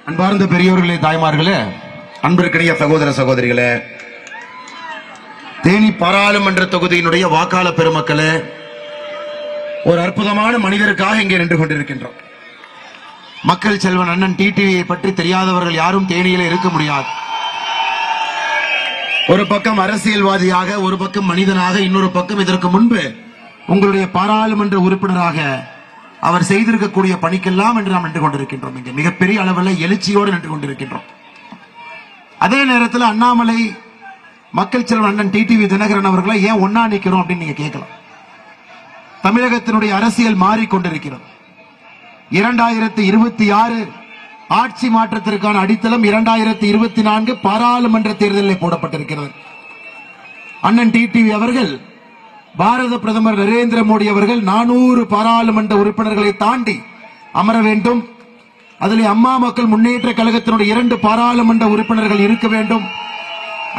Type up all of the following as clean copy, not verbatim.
அன்பார்ந்த பெரியோர்களே, தாய்மார்களே, அன்பிற்கினிய சகோதர சகோதரிகளே, தேனி பாராளுமன்ற தொகுதியினுடைய வாக்காள பெருமக்களே, ஒரு அற்புதமான மனிதருக்காக இங்கே நின்று கொண்டிருக்கின்றோம். மக்கள் செல்வன் அண்ணன் டிடிவியை பற்றி தெரியாதவர்கள் யாரும் தேனியில இருக்க முடியாது. ஒரு பக்கம் அரசியல்வாதியாக, ஒரு பக்கம் மனிதனாக, இன்னொரு பக்கம் இதற்கு முன்பு உங்களுடைய பாராளுமன்ற உறுப்பினராக அவர் செய்திருக்கக்கூடிய பணிக்கெல்லாம் என்று நாம் நின்று கொண்டிருக்கின்றோம். இங்கே மிகப்பெரிய அளவில் எழுச்சியோடு நின்று கொண்டிருக்கின்றோம். அதே நேரத்தில் அண்ணாமலை, மக்கள் செல்வன் அண்ணன் டிடிவி தினகரன் அவர்களை ஏன் ஒன்னா நிற்கிறோம் அப்படின்னு நீங்க கேட்கலாம். தமிழகத்தினுடைய அரசியல் மாறிக்கொண்டிருக்கிறது. 2026 ஆட்சி மாற்றத்திற்கான அடித்தளம் 2024 பாராளுமன்ற தேர்தலில் போடப்பட்டிருக்கிறது. அண்ணன் டிடிவி அவர்கள், பாரத பிரதமர் நரேந்திர மோடி அவர்கள் 400 பாராளுமன்ற உறுப்பினர்களை தாண்டி அமர வேண்டும். அதிலே அம்மா மக்கள் முன்னேற்ற கழகத்தினுடைய 2 பாராளுமன்ற உறுப்பினர்கள் இருக்க வேண்டும்.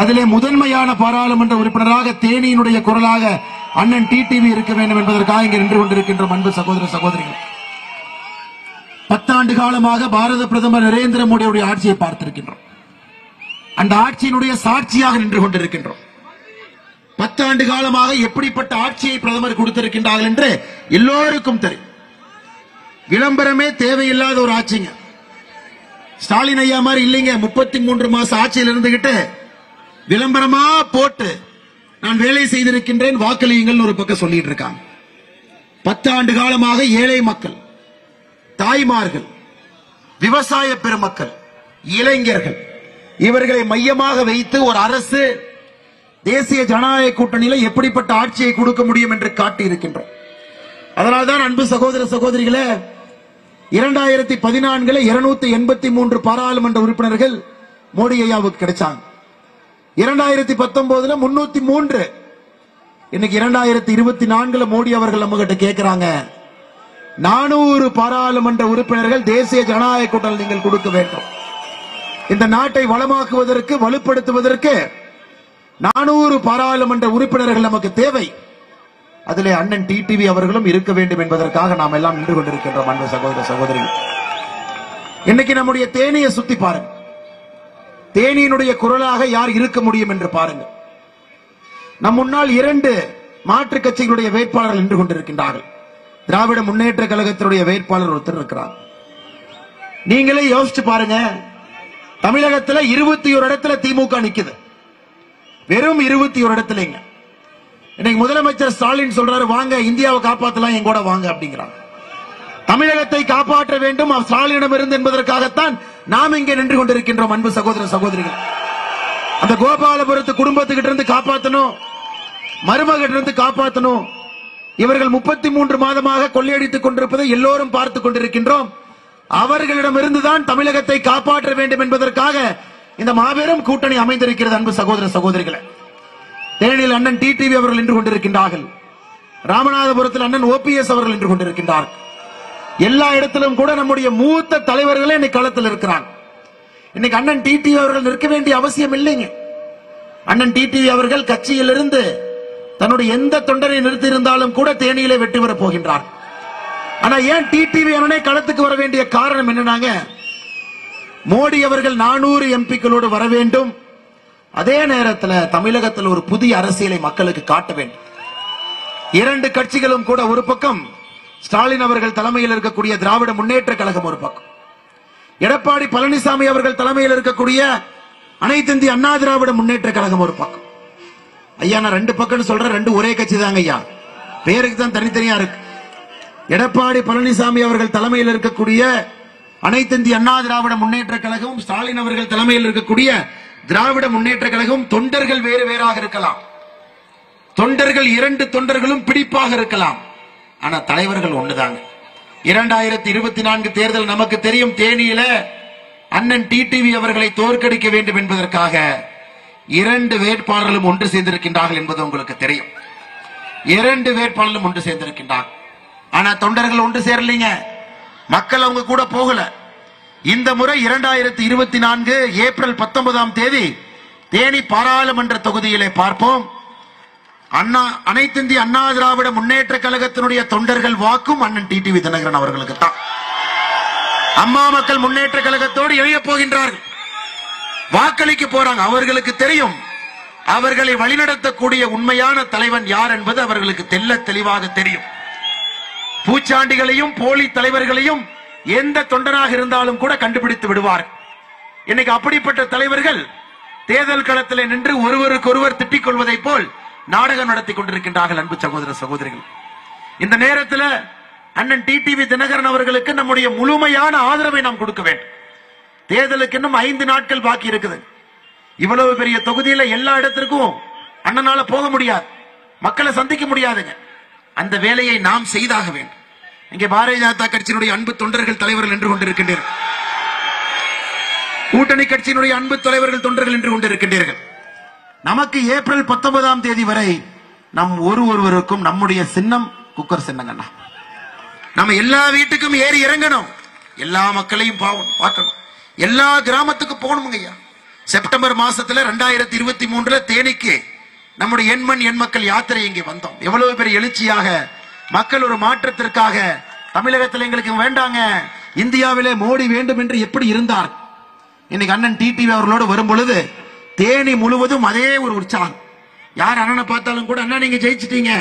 அதிலே முதன்மையான பாராளுமன்ற உறுப்பினராக தேனியினுடைய குரலாக அண்ணன் டிடிவி இருக்க வேண்டும் என்பதற்காக இங்கே நின்று கொண்டிருக்கின்ற அன்பு சகோதர சகோதரிகள், 10 ஆண்டு காலமாக பாரத பிரதமர் நரேந்திர மோடியுடைய ஆட்சியை பார்த்திருக்கின்றோம். அந்த ஆட்சியினுடைய சாட்சியாக நின்று கொண்டிருக்கின்றோம். 10 ஆண்டு காலமாக எப்படிப்பட்ட ஆட்சியை பிரதமர் கொடுத்திருக்கின்றார்கள் என்று எல்லோருக்கும் தெரியும். விளம்பரமே தேவையில்லாத ஒரு ஆட்சிங்க. ஸ்டாலின் ஐயா மாதிரி இல்லைங்க. 33 மாசம் ஆட்சியில் இருந்துகிட்டு விளம்பரமா போட்டு நான் வேலை செய்திருக்கின்றேன், வாக்களியுங்கள் ஒரு பக்கம் சொல்லிட்டு இருக்காங்க. 10 ஆண்டு காலமாக ஏழை மக்கள், தாய்மார்கள், விவசாய பெருமக்கள், இளைஞர்கள், இவர்களை மையமாக வைத்து ஒரு அரசு தேசிய ஜனநாயக கூட்டணியில் எப்படிப்பட்ட ஆட்சியை கொடுக்க முடியும் என்று காட்டி இருக்கின்றோம். அதனால்தான் அன்பு சகோதர சகோதரிகளே, 2014 283 பாராளுமன்ற உறுப்பினர்கள் மோடி ஐயாவுக்கு கிடைச்சாங்க. 2019 303. இன்னைக்கு 2024 மோடி அவர்கள் நம்ம கிட்ட கேட்கிறாங்க, 400 பாராளுமன்ற உறுப்பினர்கள் தேசிய ஜனநாயக கூட்டணி நீங்கள் கொடுக்க வேண்டும். இந்த நாட்டை வளமாக்குவதற்கு, வலுப்படுத்துவதற்கு 400 பாராளுமன்ற உறுப்பினர்கள் நமக்கு தேவை. அதிலே அண்ணன் டிடிவி அவர்களும் இருக்க வேண்டும் என்பதற்காக நாம் எல்லாம் நின்று கொண்டிருக்கின்றோம். அன்பு சகோதர சகோதரிகள், இன்னைக்கு நம்முடைய தேனியை சுத்தி பாருங்க. தேனியினுடைய குரலாக யார் இருக்க முடியும் என்று பாருங்க. நம் முன்னால் 2 மாற்று கட்சிகளுடைய வேட்பாளர்கள் நின்று கொண்டிருக்கின்றார்கள். திராவிட முன்னேற்ற கழகத்தினுடைய வேட்பாளர் ஒருத்தர் இருக்கிறார். நீங்களே யோசிச்சு பாருங்க. தமிழகத்தில் 21 இடத்துல திமுக நிக்குது. வெறும் 21 இடத்துல. இன்னைக்கு முதலமைச்சர் ஸ்டாலின் சொல்றாரு, வாங்க இந்தியாவை காப்பாற்றலாம், எங்கூட வாங்க அப்படிங்கிறாங்க. தமிழகத்தை காப்பாற்ற வேண்டும் ஸ்டாலினிடம் இருந்து என்பதற்காகத்தான் நாம் இங்கே நின்று கொண்டிருக்கின்றோம். அன்பு சகோதர சகோதரிகள், அந்த கோபாலபுரத்து குடும்பத்துக்கிட்ட இருந்து காப்பாற்றணும், மருமகிட்ட இருந்து காப்பாற்றணும். இவர்கள் 33 மாதமாக கொள்ளையடித்துக் கொண்டிருப்பதை எல்லோரும் பார்த்துக் கொண்டிருக்கின்றோம். அவர்களிடமிருந்துதான் தமிழகத்தை காப்பாற்ற வேண்டும் என்பதற்காக இந்த மாபெரும் கூட்டணி அமைந்திருக்கிறது. அன்பு சகோதர சகோதரிகளை, தேனியில் அண்ணன் டிடிவி அவர்கள் நின்று கொண்டிருக்கின்றார்கள். ராமநாதபுரத்தில் அண்ணன் ஓபிஎஸ் அவர்கள் நின்று கொண்டிருக்கின்றார்கள். எல்லா இடத்திலும் கூட நம்முடைய மூத்த தலைவர்களே இன்னைக்கு களத்தில் இருக்கிறாங்க. இன்னைக்கு அண்ணன் டிடிவி அவர்கள் நிற்க வேண்டிய அவசியம் இல்லைங்க. அண்ணன் டிடிவி அவர்கள் கட்சியிலிருந்து தன்னுடைய எந்த தொண்டரை நிறுத்தி இருந்தாலும் கூட தேனியிலே வெற்றி பெற போகின்றார். ஆனா ஏன் டிடிவி அண்ணனே களத்துக்கு வர வேண்டிய காரணம் என்னன்னாங்க, மோடி அவர்கள் 400 எம்பிக்களோடு வர வேண்டும். அதே நேரத்தில் தமிழகத்தில் ஒரு புதிய அரசியலை மக்களுக்கு காட்ட வேண்டும். 2 கட்சிகளும் கூட, ஒரு பக்கம் ஸ்டாலின் அவர்கள் தலைமையில் இருக்கக்கூடிய திராவிட முன்னேற்ற கழகம், ஒரு பக்கம் எடப்பாடி பழனிசாமி அவர்கள் தலைமையில் இருக்கக்கூடிய அனைத்து இந்திய அண்ணா திராவிட முன்னேற்ற கழகம் ஒரு பக்கம். ஐயா, நான் 2 பக்கம் சொல்றேன், 2 ஒரே கட்சி தாங்க ஐயா, பேருக்கு தான் தனித்தனியா இருக்கு. எடப்பாடி பழனிசாமி அவர்கள் தலைமையில் இருக்கக்கூடிய அனைத்து இந்திய அண்ணா திராவிட முன்னேற்ற கழகம், ஸ்டாலின் அவர்கள் தலைமையில் இருக்கக்கூடிய திராவிட முன்னேற்ற கழகம். தொண்டர்கள் வேறு வேறாக இருக்கலாம், தொண்டர்கள் 2 தொண்டர்களும் பிடிப்பாக இருக்கலாம், ஆனா தலைவர்கள் ஒண்ணுதாங்க. 2024 தேர்தல் நமக்கு தெரியும். தேனியில அண்ணன் டிடிவி அவர்களை தோற்கடிக்க வேண்டும் என்பதற்காக 2 வேட்பாளர்களும் ஒன்று சேர்ந்திருக்கின்றார்கள் என்பது உங்களுக்கு தெரியும். 2 வேட்பாளர்களும் ஒன்று சேர்ந்திருக்கின்றார்கள். ஆனா தொண்டர்கள் ஒன்று சேரலீங்க, மக்கள் அவங்க கூட போகல. இந்த முறை 2024 ஏப்ரல் 19ஆம் தேதி தேனி பாராளுமன்ற தொகுதியிலே பார்ப்போம். அனைத்து இந்திய அண்ணா திராவிட முன்னேற்ற கழகத்தினுடைய தொண்டர்கள் வாக்கும் அண்ணன் டிடிவி தினகரன் அவர்களுக்கு தான். அம்மா மக்கள் முன்னேற்ற கழகத்தோடு இணைய போகின்றார்கள், வாக்களிக்க போறாங்க. அவர்களுக்கு தெரியும் அவர்களை வழிநடத்தக்கூடிய உண்மையான தலைவன் யார் என்பது அவர்களுக்கு தெல்ல தெளிவாக தெரியும். பூச்சாண்டிகளையும் போலி தலைவர்களையும் எந்த தொண்டனாக இருந்தாலும் கூட கண்டுபிடித்து விடுவார். இன்னைக்கு அப்படிப்பட்ட தலைவர்கள் தேர்தல் களத்தில் நின்று ஒருவருக்கு ஒருவர் திட்டிக் கொள்வதை போல் நாடகம் நடத்தி கொண்டிருக்கின்றார்கள். அன்பு சகோதர சகோதரிகள், இந்த நேரத்தில் அண்ணன் டிடிவி தினகரன் அவர்களுக்கு நம்முடைய முழுமையான ஆதரவை நாம் கொடுக்க வேண்டும். தேர்தலுக்கு இன்னும் 5 நாட்கள் பாக்கி இருக்குது. இவ்வளவு பெரிய தொகுதியில எல்லா இடத்திற்கும் அண்ணனால போக முடியாது, மக்களை சந்திக்க முடியாதுங்க. அந்த வேலையை நாம் செய்தாக வேண்டும். இங்கே பாரதிய ஜனதா கட்சியினுடைய அன்பு தொண்டர்கள் தலைவர்கள் நின்று கொண்டிருக்கின்றீர்கள், கூட்டணி கட்சியினுடைய அன்பு தலைவர்கள் தொண்டர்கள் நின்று கொண்டிருக்கின்றீர்கள். நமக்கு ஏப்ரல் 19ஆம் தேதி வரை நம் ஒருவருக்கும் நம்முடைய சின்னம் குக்கர் சின்னங்கண்ணா. நம்ம எல்லா வீட்டுக்கும் ஏறி இறங்கணும், எல்லா மக்களையும் பார்க்கணும், எல்லா கிராமத்துக்கும் போகணும் ஐயா. செப்டம்பர் மாசத்துல 2023 தேனிக்கு நம்முடைய எண்மண் எண் மக்கள் யாத்திரை இங்கே வந்தோம். எவ்வளவு பெரிய எழுச்சியாக மக்கள் ஒரு மாற்றத்திற்காக தமிழகத்தில் எங்களுக்கு வேண்டாங்க, இந்தியாவிலே மோடி வேண்டும் என்று எப்படி இருந்தார். இன்னைக்கு அண்ணன் டிடிவி அவர்களோடு வரும் பொழுது தேனி முழுவதும் அதே ஒரு உற்சாகம். யார் அண்ணனை பார்த்தாலும் கூட அண்ணா நீங்க ஜெயிச்சிட்டீங்க,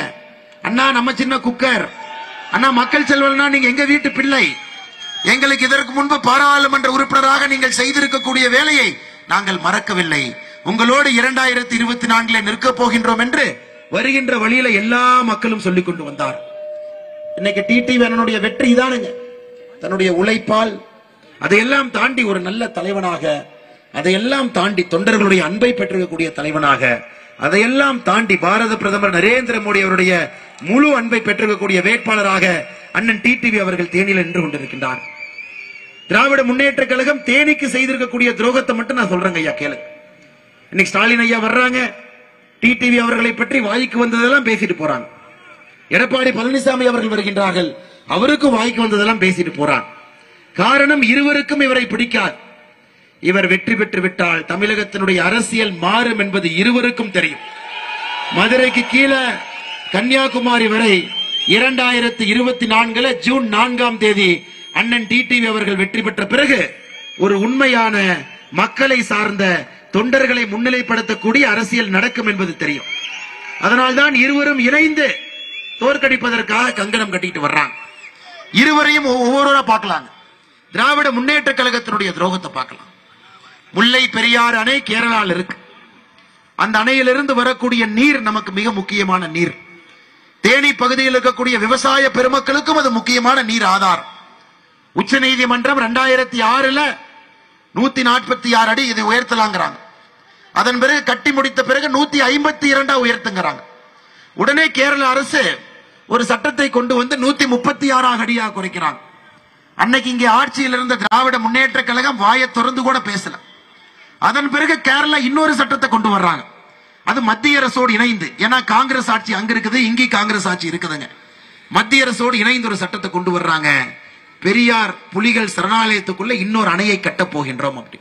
அண்ணா நம்ம சின்ன குக்கர், அண்ணா மக்கள் செல்வன்னா நீங்க எங்க வீட்டு பிள்ளை, எங்களுக்கு இதற்கு முன்பு பாராளுமன்ற உறுப்பினராக நீங்கள் செய்திருக்கக்கூடிய வேலையை நாங்கள் மறக்கவில்லை, உங்களோடு 2024 நிற்க போகின்றோம் என்று வருகின்ற வழியில எல்லா மக்களும் சொல்லிக் கொண்டு வந்தார். இன்னைக்கு டிடிவி அண்ணனுடைய வெற்றி இதானுங்க. தன்னுடைய உழைப்பால் அதையெல்லாம் தாண்டி ஒரு நல்ல தலைவனாக, அதையெல்லாம் தாண்டி தொண்டர்களுடைய அன்பை பெற்றிருக்கக்கூடிய தலைவனாக, அதையெல்லாம் தாண்டி பாரத பிரதமர் நரேந்திர மோடி அவருடைய முழு அன்பை பெற்றிருக்கக்கூடிய வேட்பாளராக அண்ணன் டிடிவி அவர்கள் தேனியில் நின்று கொண்டிருக்கின்றார். திராவிட முன்னேற்ற கழகம் தேனிக்கு செய்திருக்கக்கூடிய துரோகத்தை மட்டும் நான் சொல்றேங்க ஐயா, கேளு. இன்னைக்கு ஸ்டாலின் ஐயா வர்றாங்க, டிடிவி அவர்களை பற்றி வாய்க்கு வந்ததெல்லாம் பேசிட்டு போறாங்க. எடப்பாடி பழனிசாமி அவர்கள் வருகின்றார்கள், அவருக்கும் வாய்க்கு வந்ததெல்லாம் பேசிட்டு போறாங்க. காரணம், இருவருக்கும் இவரை பிடிக்காது. இவர் வெற்றி பெற்று விட்டால் தமிழகத்தினுடைய அரசியல் மாறும் என்பது இருவருக்கும் தெரியும். மதுரைக்கு கீழே கன்னியாகுமரி வரை 2024 ஜூன் 4ஆம் தேதி அண்ணன் டிடிவி அவர்கள் வெற்றி பெற்ற பிறகு ஒரு உண்மையான மக்களை சார்ந்த தொண்டர்களை முன்னிலைப்படுத்தக்கூடிய அரசியல் நடக்கும் என்பது தெரியும். அதனால்தான் இருவரும் இணைந்து தோற்கடிப்பதற்காக கங்கணம் கட்டிட்டு வர்றாங்க. இருவரையும் ஒவ்வொருவரா பார்க்கலாங்க. திராவிட முன்னேற்ற கழகத்தினுடைய துரோகத்தை பார்க்கலாம். முல்லை பெரியாறு அணை கேரளாவில் இருக்கு. அந்த அணையிலிருந்து வரக்கூடிய நீர் நமக்கு மிக முக்கியமான நீர். தேனி பகுதியில் இருக்கக்கூடிய விவசாய பெருமக்களுக்கும் அது முக்கியமான நீர் ஆதாரம். உச்ச நீதிமன்றம் 2006 146 அடி இதை உயர்த்தலாங்கிறாங்க. அதன் பிறகு கட்டி முடித்த பிறகு 152 உயர்த்துங்கிறாங்க. உடனே கேரள அரசு ஒரு சட்டத்தை கொண்டு வந்து 136 அடியாக குறைக்கிறாங்க. அன்னைக்கு இங்கே ஆட்சியில் இருந்த திராவிட முன்னேற்ற கழகம் வாயை திறந்து கூட பேசல. அதன் பிறகு கேரளா இன்னொரு சட்டத்தை கொண்டு வர்றாங்க. அது மத்திய அரசோடு இணைந்து, ஏன்னா காங்கிரஸ் ஆட்சி அங்க இருக்குது, இங்கே காங்கிரஸ் ஆட்சி இருக்குதுங்க. மத்திய அரசோடு இணைந்து ஒரு சட்டத்தை கொண்டு வர்றாங்க. பெரியார் புலிகள் சரணாலயத்துக்குள்ள இன்னொரு அணையை கட்ட போகின்றோம். அப்படி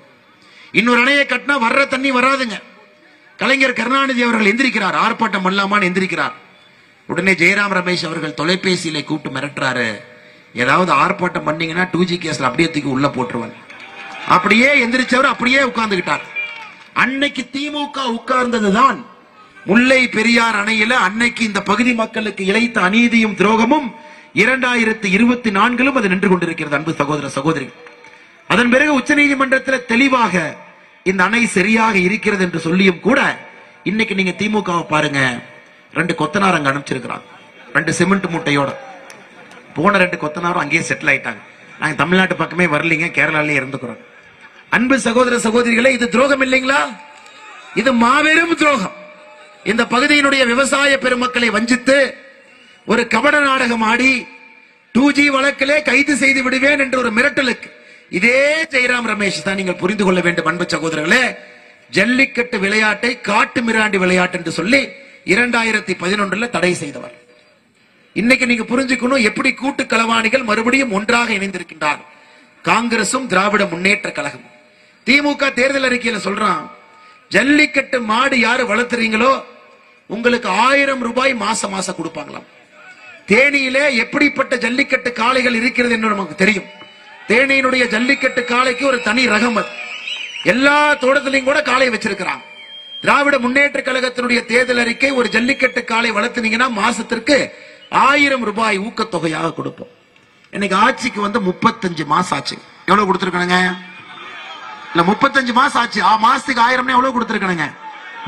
இன்னொரு அணையை கட்டினா வர்ற தண்ணி வராதுங்க. கலைஞர் கருணாநிதி அவர்கள் எந்திரிக்கிறார், ஆர்ப்பாட்டம் பண்ணலாமான்னு எந்திரிக்கிறார். உடனே ஜெயராம் ரமேஷ் அவர்கள் தொலைபேசியில கூப்பிட்டு மிரட்டுறாரு, ஏதாவது ஆர்ப்பாட்டம் பண்ணீங்கன்னா 2G கேஸ்ல அப்படியே தூக்கி உள்ள போட்டுருவாங்க. அப்படியே எந்திரிச்சவர் அப்படியே உட்கார்ந்துகிட்டார். அன்னைக்கு திமுக உட்கார்ந்ததுதான் முல்லை பெரியார் அணையில அன்னைக்கு இந்த பகுதி மக்களுக்கு இழைத்த அநீதியும் துரோகமும் 2024 அது நின்று கொண்டிருக்கிறது. அன்பு சகோதர சகோதரி, அதன் பிறகு உச்ச நீதிமன்றத்தில் தெளிவாக இந்த அணை சரியாக இருக்கிறது என்று சொல்லியும் கூட இன்னைக்கு நீங்க திமுகவை பாருங்க, 2 கொத்தனார் அங்க அனுப்பிச்சிருக்கிறாங்க, 2 சிமெண்ட் மூட்டையோட. போன 2 கொத்தனாரும் அங்கேயே செட்டில் ஆயிட்டாங்க. நாங்க தமிழ்நாட்டு பக்கமே வரலீங்க, கேரளாலே இருந்துக்கிறோம். அன்பு சகோதர சகோதரிகளே, இது துரோகம் இல்லைங்களா? இது மாபெரும் துரோகம். இந்த பகுதியினுடைய விவசாய பெருமக்களை வஞ்சித்து ஒரு கபட நாடகம் ஆடி 2G வழக்கிலே கைது செய்து விடுவேன் என்ற ஒரு மிரட்டலுக்கு இதே ஜெயராம் ரமேஷ் தான். நீங்கள் புரிந்து கொள்ள வேண்டும் அன்பு சகோதரர்களே, ஜல்லிக்கட்டு விளையாட்டை காட்டு மிராண்டி விளையாட்டு என்று சொல்லி 2011 தடை செய்தவர். இன்னைக்கு நீங்க புரிஞ்சுக்கணும் எப்படி கூட்டு களவாணிகள் மறுபடியும் ஒன்றாக இணைந்திருக்கின்றார். காங்கிரசும் திராவிட முன்னேற்ற கழகம். திமுக தேர்தல் அறிக்கையில சொல்றான், ஜல்லிக்கட்டு மாடு யாரு வளர்த்துறீங்களோ உங்களுக்கு 1000 ரூபாய் மாசம் மாசம் கொடுப்பாங்களாம். தேனியிலே எப்படிப்பட்ட ஜல்லிக்கட்டு காளைகள் இருக்கிறது என்று நமக்கு தெரியும். தேனியினுடைய ஜல்லிக்கட்டு காளைக்கு ஒரு தனி ரகம். எல்லா தோட்டத்திலையும் கூட காளை வச்சிருக்கிறாங்க. திராவிட முன்னேற்ற கழகத்தினுடைய தேர்தல் அறிக்கை, ஒரு ஜல்லிக்கட்டு காளை வளர்த்துனீங்கன்னா மாசத்திற்கு 1000 ரூபாய் ஊக்கத்தொகையாக கொடுப்போம். இன்னைக்கு ஆட்சிக்கு வந்து 35 மாசம் ஆச்சு. எவ்வளவு கொடுத்திருக்கணுங்க? இல்ல 35 மாசம் ஆச்சு. மாசத்துக்கு 1000 எவ்வளவு கொடுத்திருக்கணுங்க?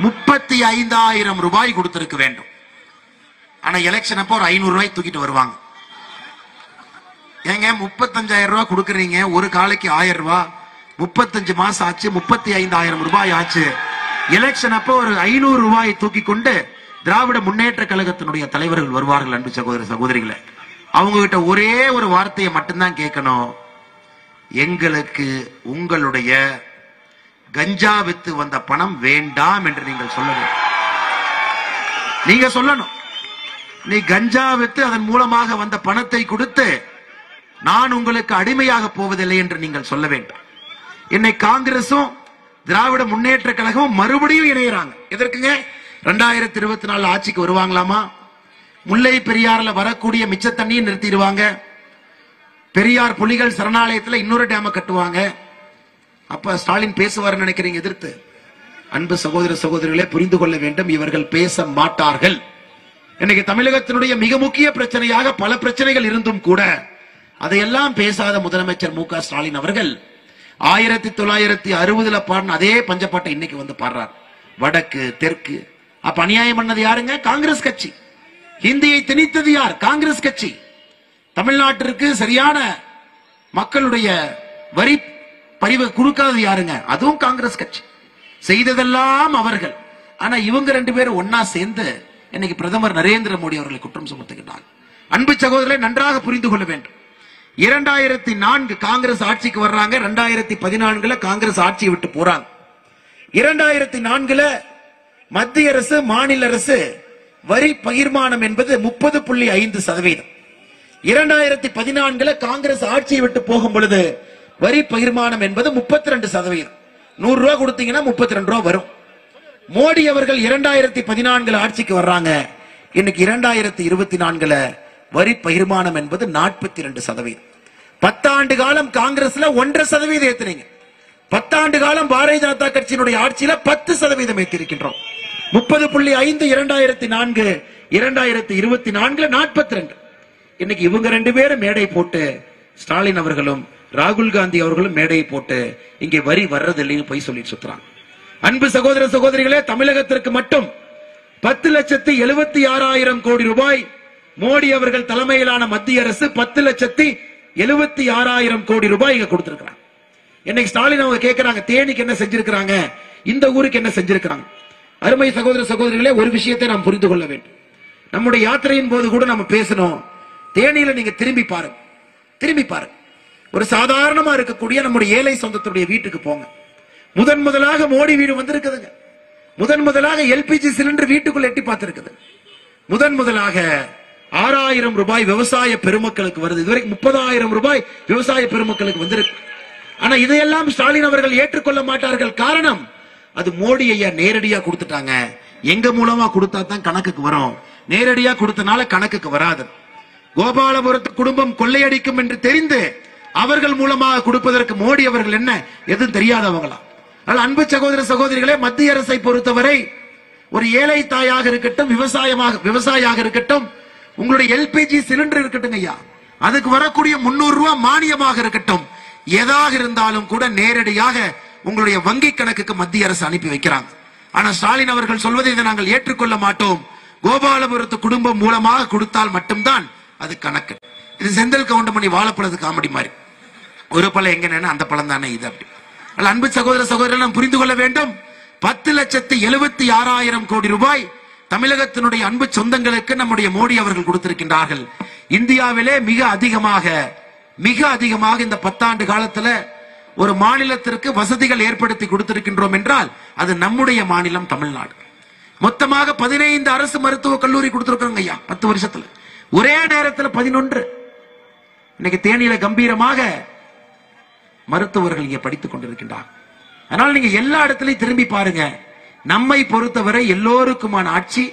35,000 ரூபாய் கொடுத்திருக்க வேண்டும். ஆனா எலெக்ஷன் அப்ப ஒரு 500 ரூபாய் தூக்கிட்டு வருவாங்க. ஏங்க 35,000 ரூபாய் கொடுக்கறீங்க, ஒரு காலைக்கு 1000 ரூபாய், 35 மாசம் ஆச்சு, 35,000 ரூபாய் ஆச்சு. எலெக்ஷன் அப்ப ஒரு 500 ரூபாயை தூக்கி கொண்டு திராவிட முன்னேற்ற கழகத்தினுடைய தலைவர்கள் வருவார்கள். அன்பு சகோதர சகோதரிகளை, அவங்க கிட்ட ஒரே ஒரு வார்த்தையை மட்டும்தான் கேட்கணும். எங்களுக்கு உங்களுடைய கஞ்சா வித்து வந்த பணம் வேண்டாம் என்று நீங்கள் சொல்லணும். நீங்க சொல்லணும், நீ கஞ்சா வித்து அதன் மூலமாக வந்த பணத்தை கொடுத்து நான் உங்களுக்கு அடிமையாக போவதில்லை என்று நீங்கள் சொல்ல வேண்டும். என்னை காங்கிரசும் திராவிட முன்னேற்ற கழகமும் மறுபடியும் இணைகிறாங்க. எதற்குங்க? 2024 ஆட்சிக்கு வருவாங்களாமா. முல்லை பெரியாறுல வரக்கூடிய மிச்ச தண்ணியை நிறுத்திடுவாங்க. பெரியார் புலிகள் சரணாலயத்தில் இன்னொரு டேம கட்டுவாங்க. அப்ப ஸ்டாலின் பேசுவார் நினைக்கிறீங்க எதிர்த்து? அன்பு சகோதர சகோதரிகளே, புரிந்து கொள்ள வேண்டும், இவர்கள் பேச மாட்டார்கள். இன்னைக்கு தமிழகத்தினுடைய மிக முக்கிய பிரச்சனையாக பல பிரச்சனைகள் இருந்தும் கூட அதையெல்லாம் பேசாத முதலமைச்சர் மு.க. ஸ்டாலின் அவர்கள் 1960 பாடின அதே பஞ்சப்பாட்டை இன்னைக்கு வந்து பாடுறார். வடக்கு தெற்கு. அப்ப அநியாயம் பண்ணது யாருங்க? காங்கிரஸ் கட்சி. ஹிந்தியை திணித்தது யார்? காங்கிரஸ் கட்சி. தமிழ்நாட்டிற்கு சரியான மக்களுடைய வரி பரிவு கொடுக்காதது யாருங்க? அதுவும் காங்கிரஸ் கட்சி. செய்ததெல்லாம் அவர்கள். ஆனா இவங்க 2 பேரும் ஒன்னா சேர்ந்து இன்னைக்கு பிரதமர் நரேந்திர மோடி அவர்களை குற்றம் சுமத்துகிறார். அன்பு சகோதரரை நன்றாக புரிந்து கொள்ள வேண்டும். 2004 காங்கிரஸ் ஆட்சிக்கு வர்றாங்க. 2014 காங்கிரஸ் ஆட்சியை விட்டு போறாங்க. 2004 மத்திய அரசு மாநில அரசு வரி பகிர்மானம் என்பது 30.5%. 2014 காங்கிரஸ் ஆட்சியை விட்டு போகும் பொழுது வரி பகிர்மானம் என்பது 32%. 100 ரூபாய் கொடுத்தீங்கன்னா 32 ரூபாய் வரும். மோடி அவர்கள் 2014 ஆட்சிக்கு வர்றாங்க. இன்னைக்கு 2024 வரி பகிர்மானம் என்பது 42%. 10 ஆண்டு காலம் காங்கிரஸ்ல 1.5% ஏத்துறீங்க. 10 ஆண்டு காலம் பாரதிய ஜனதா கட்சியினுடைய ஆட்சியில 10% ஏற்றிருக்கின்றோம். 30.5 2004, 2024 42. இன்னைக்கு இவங்க 2 பேரும் மேடை போட்டு, ஸ்டாலின் அவர்களும் ராகுல் காந்தி அவர்களும் மேடையை போட்டு இங்கே வரி வர்றது இல்லைன்னு போய் சொல்லிட்டு சுத்துறாங்க. அன்பு சகோதர சகோதரிகளே, தமிழகத்திற்கு மட்டும் 10,76,000 கோடி ரூபாய் மோடி அவர்கள் தலைமையிலான மத்திய அரசு 10,76,000 கோடி ரூபாய் இங்க கொடுத்திருக்கிறாங்க. இன்னைக்கு ஸ்டாலின் அவங்க கேட்கிறாங்க, தேனிக்கு என்ன செஞ்சிருக்கிறாங்க, இந்த ஊருக்கு என்ன செஞ்சிருக்கிறாங்க? அருமை சகோதர சகோதரிகளே, ஒரு விஷயத்தை நாம் புரிந்து கொள்ள வேண்டும். நம்முடைய யாத்திரையின் போது கூட நம்ம பேசணும். தேனியில நீங்க திரும்பி பாருங்க, திரும்பி பாருங்க. ஒரு சாதாரணமா இருக்கக்கூடிய நம்முடைய ஏழை சொந்தத்துடைய வீட்டுக்கு போங்க. முதலாக மோடி வீடு வந்திருக்குதுங்க. முதலாக எல்பிஜி சிலிண்டர் வீட்டுக்குள்ள எட்டி பார்த்திருக்குது. முதலாக 6,000 ரூபாய் விவசாய பெருமக்களுக்கு வருது. இதுவரைக்கும் 30,000 ரூபாய் விவசாய பெருமக்களுக்கு வந்திருக்கு. ஆனா இதையெல்லாம் ஸ்டாலின் அவர்கள் ஏற்றுக்கொள்ள மாட்டார்கள். காரணம், அது மோடி ஐயா நேரடியா கொடுத்துட்டாங்க. எங்க மூலமா கொடுத்தா தான் கணக்குக்கு வரும். நேரடியா கொடுத்தனால கணக்குக்கு வராது. கோபாலபுரத்து குடும்பம் கொள்ளையடிக்கும் என்று தெரிந்து அவர்கள் மூலமாக கொடுப்பதற்கு மோடி அவர்கள் என்ன எதுவும் தெரியாதவங்களா? அன்பு சகோதர சகோதரிகளே, மத்திய அரசை பொறுத்தவரை ஒரு ஏழை தாயாக இருக்கட்டும், விவசாயியாக இருக்கட்டும், உங்களுடைய எல்பிஜி சிலிண்டர் இருக்கட்டும் ஐயா, அதுக்கு வரக்கூடிய 300 ரூபாய் மானியமாக இருக்கட்டும், எதாக இருந்தாலும் கூட நேரடியாக உங்களுடைய வங்கி கணக்குக்கு மத்திய அரசு அனுப்பி வைக்கிறாங்க. ஆனா ஸ்டாலின் அவர்கள் சொல்வதை இதை நாங்கள் ஏற்றுக்கொள்ள மாட்டோம். கோபாலபுரத்து குடும்பம் மூலமாக கொடுத்தால் மட்டும்தான் அது கணக்கு. இது செந்தில் கவுண்டமணி வாழைப்பழது காமெடி மாதிரி, ஒரு பழம் எங்க அந்த பழம் தானே இது அப்படி. அன்பு சகோதர சகோதரர்கள், நாம் புரிந்து கொள்ள வேண்டும். 10,76,000 கோடி ரூபாய் தமிழகத்தினுடைய அன்பு சொந்தங்களுக்கு நம்முடைய மோடி அவர்கள் கொடுத்திருக்கின்றார்கள். இந்தியாவிலே மிக அதிகமாக இந்த 10 ஆண்டு காலத்துல ஒரு மாநிலத்திற்கு வசதிகள் ஏற்படுத்தி கொடுத்திருக்கின்றோம் என்றால் அது நம்முடைய மாநிலம் தமிழ்நாடு. மொத்தமாக 15 அரசு மருத்துவக் கல்லூரி கொடுத்திருக்காங்க ஐயா 10 வருஷத்துல. ஒரே நேரத்தில் 11. இன்னைக்கு தேனியில கம்பீரமாக மருத்துவர்கள் இங்கே படித்துக் கொண்டிருக்கின்றார். அதனால நீங்க எல்லா இடத்திலையும் திரும்பி பாருங்க. நம்மை பொறுத்தவரை எல்லோருக்குமான ஆட்சி,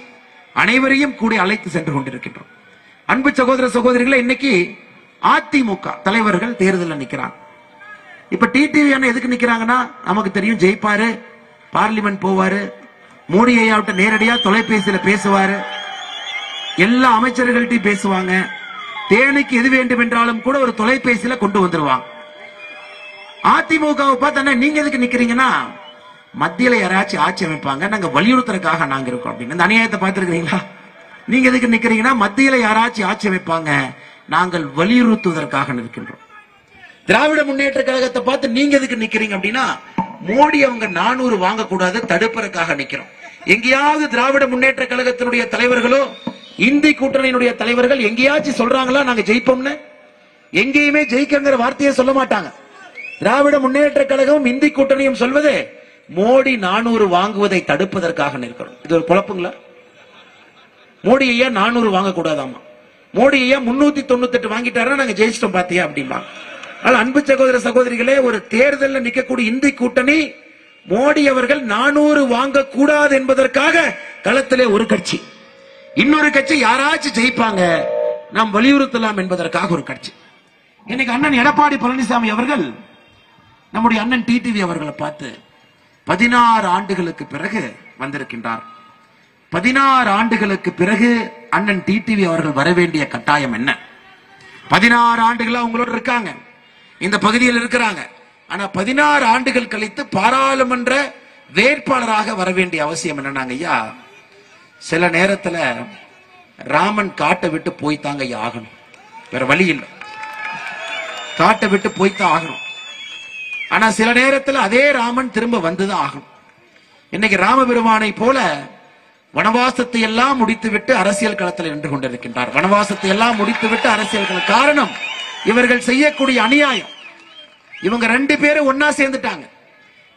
அனைவரையும் கூட அழைத்து சென்று கொண்டிருக்கின்றோம். அன்பு சகோதர சகோதரிகளை, இன்னைக்கு அதிமுக தலைவர்கள் தேர்தலில் நிக்கிறாங்க. இப்ப டிடிவி அண்ணன் எதுக்கு நிக்கிறாங்கன்னா, நமக்கு தெரியும் ஜெயிப்பாரு, பார்லிமெண்ட் போவாரு, மோடி ஐயாவிட்ட நேரடியா தொலைபேசியில பேசுவாரு, எல்லா அமைச்சர்கள்ட்டையும் பேசுவாங்க, தேனிக்கு எது வேண்டும் என்றாலும் கூட ஒரு தொலைபேசியில கொண்டு வந்துருவாங்க. அதிமுகவை பார்த்தா நீங்க எதுக்கு நிக்கிறீங்கன்னா, மத்தியில யாராச்சும் ஆட்சி அமைப்பாங்க, நாங்க வலியுறுத்துறதுக்காக நாங்க இருக்கோம் அப்படின்னு. இந்த அநியாயத்தை பார்த்திருக்கீங்களா? நீங்க எதுக்கு நிக்கிறீங்கன்னா, மத்தியில யாராச்சும் ஆட்சி அமைப்பாங்க, நாங்கள் வலியுறுத்துவதற்காக நிற்கின்றோம். திராவிட முன்னேற்ற கழகத்தை பார்த்து நீங்க எதுக்கு நிக்கிறீங்க அப்படின்னா, மோடி அவங்க 400 வாங்கக்கூடாது தடுப்பதற்காக நிக்கிறோம். எங்கேயாவது திராவிட முன்னேற்ற கழகத்தினுடைய தலைவர்களோ இந்தி கூட்டணியினுடைய தலைவர்கள் எங்கேயாச்சும் சொல்றாங்களா நாங்க ஜெயிப்போம்னு? எங்கேயுமே ஜெயிக்கங்கிற வார்த்தையை சொல்ல மாட்டாங்க. திராவிட முன்னேற்ற கழகம் இந்தி கூட்டணியும் சொல்வது மோடி 400 வாங்குவதை தடுப்பதற்காக நிற்கிறோம். இது ஒரு குழப்பங்களா? மோடி ஐயா 400 வாங்கக்கூடாதாமா, மோடி ஐயா 398 வாங்கிட்டாருன்னா நாங்க ஜெயிச்சிட்டோம் பாத்தியா அப்படிம்பாங்க. அன்பு சகோதர சகோதரிகளே, ஒரு தேர்தலில் நிற்கக்கூடிய இந்தி கூட்டணி மோடி அவர்கள் 400 வாங்க கூடாது என்பதற்காக களத்திலே ஒரு கட்சி, இன்னொரு கட்சி யாராச்சும் ஜெயிப்பாங்க நாம் வலியுறுத்தலாம் என்பதற்காக ஒரு கட்சி. இன்னைக்கு அண்ணன் எடப்பாடி பழனிசாமி அவர்கள் நம்முடைய அண்ணன் டிடிவி அவர்களை பார்த்து 16 ஆண்டுகளுக்கு பிறகு வந்திருக்கின்றார். 16 ஆண்டுகளுக்கு பிறகு அண்ணன் டிடிவி அவர்கள் வர வேண்டிய கட்டாயம் என்ன? 16 ஆண்டுகளா உங்களோட இருக்காங்க, இந்த பகுதியில் இருக்கிறாங்க. ஆனா 16 ஆண்டுகள் கழித்து பாராளுமன்ற வேட்பாளராக வர வேண்டிய அவசியம் என்னன்னாங்க ஐயா, சில நேரத்துல ராமன் காட்டை விட்டு போய்த்தாங்க ஐயா ஆகணும், வேற வழி இல்லை, காட்டை விட்டு போய்த்தான் ஆகணும். ஆனா சில நேரத்துல அதே ராமன் திரும்ப வந்துதான் ஆகணும். இன்னைக்கு ராமபெருமானை போல வனவாசத்தை எல்லாம் முடித்துவிட்டு அரசியல் களத்தில் நின்று கொண்டிருக்கின்றார். வனவாசத்தை எல்லாம் முடித்துவிட்டு அரசியல் களம். காரணம், இவர்கள் செய்யக்கூடிய அநியாயம். இவங்க 2 பேரும் ஒன்னா சேர்ந்துட்டாங்க.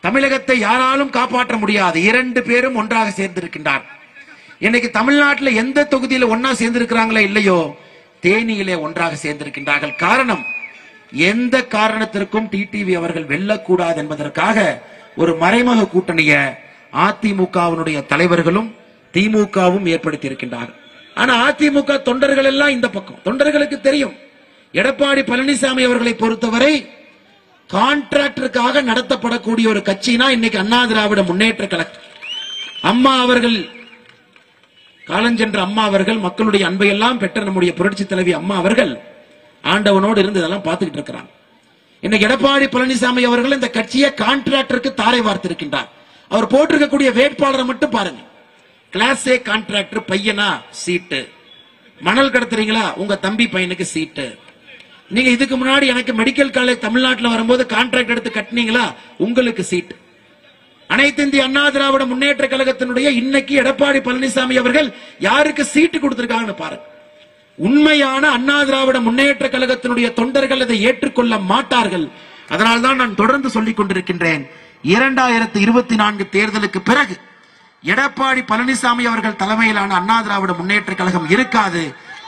தமிழகத்தை யாராலும் காப்பாற்ற முடியாது. 2 பேரும் ஒன்றாக சேர்ந்திருக்கின்றார். இன்னைக்கு தமிழ்நாட்டில் எந்த தொகுதியில் ஒன்னா சேர்ந்திருக்கிறாங்களோ இல்லையோ, தேனியிலே ஒன்றாக சேர்ந்திருக்கின்றார்கள். காரணம், எந்த காரணத்திற்கும் டிடிவி அவர்கள் வெல்லக்கூடாது என்பதற்காக ஒரு மறைமுக கூட்டணியை அதிமுகவினுடைய தலைவர்களும் திமுகவும் ஏற்படுத்தி இருக்கின்றார்கள். ஆனா அதிமுக தொண்டர்கள் எல்லாம் இந்த பக்கம். தொண்டர்களுக்கு தெரியும், எடப்பாடி பழனிசாமி அவர்களை பொறுத்தவரை கான்ட்ராக்டருக்காக நடத்தப்படக்கூடிய ஒரு கட்சினா இன்னைக்கு அண்ணா திராவிட முன்னேற்ற கழகம். அம்மா அவர்கள், காலஞ்சென்ற அம்மா அவர்கள், மக்களுடைய அன்பை எல்லாம் பெற்ற நம்முடைய புரட்சி தலைவி அம்மா அவர்கள் ஆண்டவனோடு இருந்து இதெல்லாம் பார்த்துக்கிட்டு இருக்கிறாங்க. இன்னைக்கு எடப்பாடி பழனிசாமி அவர்கள் இந்த கட்சியை கான்ட்ராக்டருக்கு தாரை வார்த்திருக்கின்றார். அவர் போட்டிருக்கக்கூடிய வேட்பாளரை மட்டும் பாருங்க. கிளாஸ் ஏ கான்ட்ராக்டர் பையனா சீட்டு, மணல் கடத்துறீங்களா உங்க தம்பி பையனுக்கு சீட்டு. நீங்க இதுக்கு முன்னாடி எனக்கு மெடிக்கல் காலேஜ் தமிழ்நாட்டில் வரும்போது கான்ட்ராக்ட் எடுத்து கட்டினீங்களா உங்களுக்கு சீட்டு. அனைத்து இந்திய அண்ணா திராவிட முன்னேற்ற கழகத்தினுடைய இன்னைக்கு எடப்பாடி பழனிசாமி அவர்கள் யாருக்கு சீட்டு கொடுத்திருக்காங்கன்னு பாருங்க. உண்மையான அண்ணா திராவிட முன்னேற்ற கழகத்தினுடைய தொண்டர்கள் அதை ஏற்றுக்கொள்ள மாட்டார்கள். அதனால்தான் நான் தொடர்ந்து சொல்லிக் கொண்டிருக்கின்றேன், 2024 தேர்தலுக்கு பிறகு எடப்பாடி பழனிசாமி அவர்கள் தலைமையிலான அண்ணா திராவிட முன்னேற்ற கழகம் இருக்காது.